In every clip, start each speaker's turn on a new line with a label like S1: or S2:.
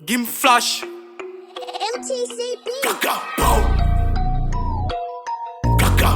S1: Game Flash.
S2: MTCB.
S1: Gaga, pow. Gaga.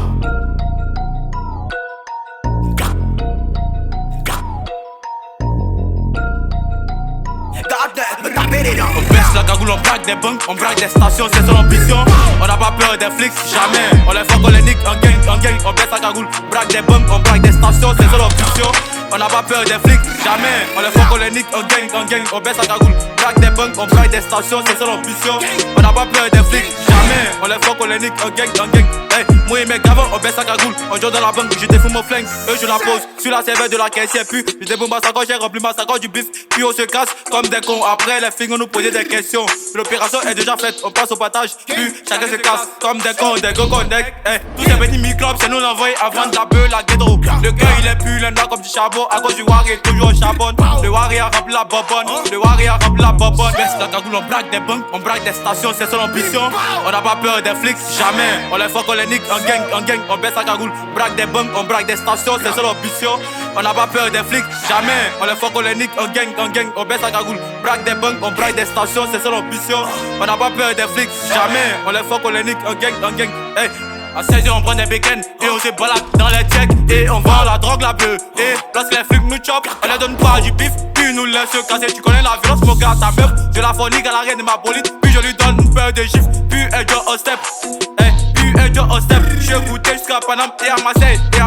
S1: On baisse la cagoule, on braque des banques, on braque des stations, c'est son ambition. On n'a pas peur des flics, jamais. On les fuck, on les nique, en gang, on baisse la cagoule, braque des banques, on braque des stations, c'est son ambition. On n'a pas peur des flics, jamais. On les fuck, on les nique, en gang, on baisse la cagoule, braque des banques, on braque des stations, c'est son ambition. On n'a pas peur des flics, jamais. On les fuck, on les nique, en gang. Hey, moi et mes gavins, on baisse la cagoule, on joue dans la banque, je défoume mon flingue, eux je la pose sur la cervelle de la caissière, puis je débouche ma sacoche, j'ai rempli ma sacoche du bif, puis on se casse comme des cons. Après les filles, on nous posait des questions. L'opération est déjà faite, on passe au partage, puis chacun se casse comme des cons, des go-connect. Hey, tous ces petits microbes, c'est nous l'envoyer avant de la beuh, la ghetto. Le cœur il est plus l'un comme du charbon, à cause du wari, toujours au charbon. Le wari a rempli la bobonne, le wari a rempli la bobonne. Baisse la cagoule, on braque des banques, on braque des stations, c'est son ambition. On n'a pas peur des flics, jamais. On les fuck, on les nique, en gang, on baisse la cagoule, braque des banques, on braque des stations, c'est son ambition. On n'a pas peur des flics, jamais. On les fuck, on les nique, en gang, on baisse la cagoule, braque des banques, on braque des stations, c'est son ambition. On n'a pas peur des flics, jamais. On les fuck, on les nique, en gang. Hey. À 16 ans on prend des bacon et on se balade dans les checks et on vend la drogue la bleue. Et lorsque les flics nous chopent, on les donne pas du bif, puis ils nous laissent se casser. Tu connais la violence, mon gars, ta meuf. Je la fornique à l'arrière de ma bolide, puis je lui donne une paire de gifs, puis elle doit au step. Puis au step, j'suis goûté jusqu'à Paname et à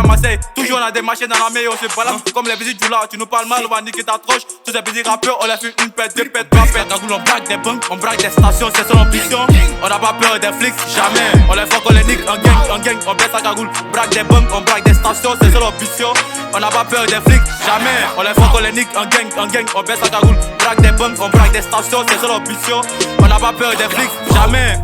S1: Marseille, toujours on a des machines dans la main et on se balade comme les visites du là. Tu nous parles mal, on va niquer ta troche. Tous ces petits rappeurs, on les fait une pète, deux pètes, trois pètes. Cagoule, on braque des banques, on braque des stations, c'est son ambition. On n'a pas peur des flics, jamais. On les fuck, on les nique, en gang, on baisse la cagoule, braque des banques, on braque des stations, c'est son ambition. On n'a pas peur des flics, jamais. On les fuck, on les nique, en gang, on baisse la cagoule, braque des banques, on braque des stations, c'est son ambition. On n'a pas peur des flics, jamais.